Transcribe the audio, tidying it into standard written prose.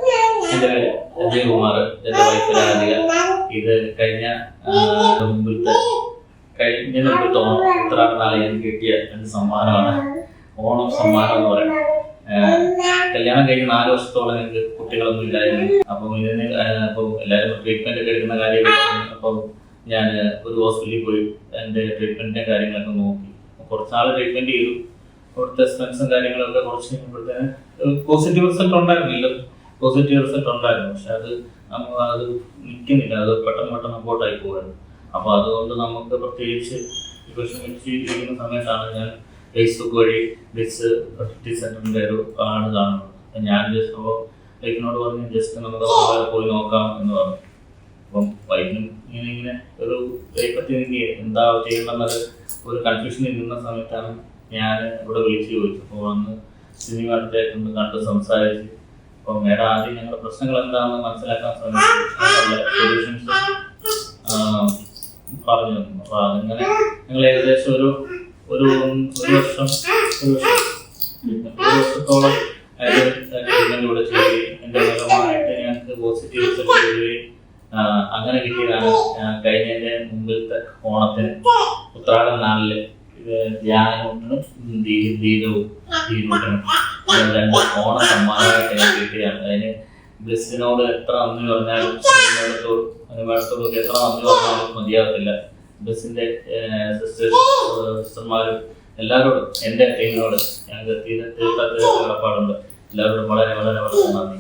എൻ്റെ പേര് അജയകുമാർ, എൻ്റെ വൈഫ് രാധിക. ഇത് കഴിഞ്ഞ മുമ്പിലത്തെ ഉത്തരാട നാളിൽ കിട്ടിയ രണ്ട് സമ്മാനമാണ്. ഓണം സമ്മാനം എന്ന് പറയുന്നത്. കല്യാണം കഴിഞ്ഞ് 4 വർഷത്തോളം എനിക്ക് കുട്ടികളൊന്നും ഇല്ലായിരുന്നു. അപ്പം ഇതിന് അപ്പോൾ എല്ലാവരും ട്രീറ്റ്മെന്റ് ഒക്കെ എടുക്കുന്ന കാര്യമൊക്കെ പറഞ്ഞു. അപ്പം ഞാൻ ഒരു ഹോസ്പിറ്റലിൽ പോയി എൻ്റെ ട്രീറ്റ്മെന്റിന്റെ കാര്യങ്ങളൊക്കെ നോക്കി. കുറച്ചാൾ ട്രീറ്റ്മെന്റ് ചെയ്തു. അവിടുത്തെ എക്സ്പെൻസും കാര്യങ്ങളൊക്കെ കുറച്ച് കഴിയുമ്പോഴത്തേന് പോസിറ്റീവ് റിസൾട്ട് ഉണ്ടായിരുന്നില്ല. പോസിറ്റീവ് റിസൾട്ട് ഉണ്ടായിരുന്നു, പക്ഷെ അത് നിൽക്കുന്നില്ല. അത് പെട്ടെന്ന് മുമ്പോട്ടായി പോകുമായിരുന്നു. അപ്പോൾ അതുകൊണ്ട് നമുക്ക് പ്രത്യേകിച്ച് ഇരിക്കുന്ന സമയത്താണ് ഞാൻ ഫേസ്ബുക്ക് വഴി ഡിസ് ഫെർട്ടിലിറ്റി സെന്ററിന്റെ ഒരു ആണ് കാണുന്നത്. ഞാൻ ജസ്റ്റ് അപ്പോൾ വൈഫിനോട് പറഞ്ഞു ജസ്റ്റ് നമുക്ക് പോയി നോക്കാം എന്ന് പറഞ്ഞു. അപ്പം വൈഫിനും ഇങ്ങനെ ഒരു പറ്റി എന്താ ചെയ്യണമെന്നത് ഒരു കൺഫ്യൂഷനിൽ നിന്ന സമയത്താണ് ഞാൻ ഇവിടെ വിളിച്ച് ചോദിച്ചു. അപ്പോൾ വന്ന് സിനിമ അടുത്തേക്കൊന്ന് കണ്ട് സംസാരിച്ച് അപ്പോൾ മേഡം ആദ്യം ഞങ്ങളുടെ പ്രശ്നങ്ങൾ എന്താണെന്ന് മനസ്സിലാക്കാൻ ശ്രമിച്ചു സൊല്യൂഷൻസ് പറഞ്ഞു തന്നു. അപ്പോൾ അതിങ്ങനെ ഞങ്ങൾ ഏകദേശം ഒരു വർഷത്തോളം ട്രീറ്റ്മെന്റിലൂടെ ചെയ്യുകയും എൻ്റെ ഫലമായിട്ട് ഞങ്ങൾക്ക് പോസിറ്റീവ് റിസൾട്ട് വരികയും അങ്ങനെ കിട്ടിയതാണ്. കഴിഞ്ഞ മുമ്പിലത്തെ ഓണത്തിന് ഉത്രാടം നാളില് ധ്യാനവും ദീപവും രണ്ട് ഓണ സമ്മാനമായിട്ട് എനിക്ക് കിട്ടിയതാണ്. അതിന് ബ്ലിസ്സിനോട് എത്ര നന്ദി പറഞ്ഞാലും അനുഭവത്തോടും എത്ര നന്ദി പറഞ്ഞാലും മതിയാകത്തില്ല. ബ്ലിസ്സിന്റെ സിസ്റ്റർമാരും എല്ലാവരോടും എൻ്റെ ടീമിനോട് ഞങ്ങൾക്ക് തീർച്ചയായിട്ടും കടപ്പാടുണ്ട്. എല്ലാവരോടും വളരെ വളരെ വളരെ നന്ദി.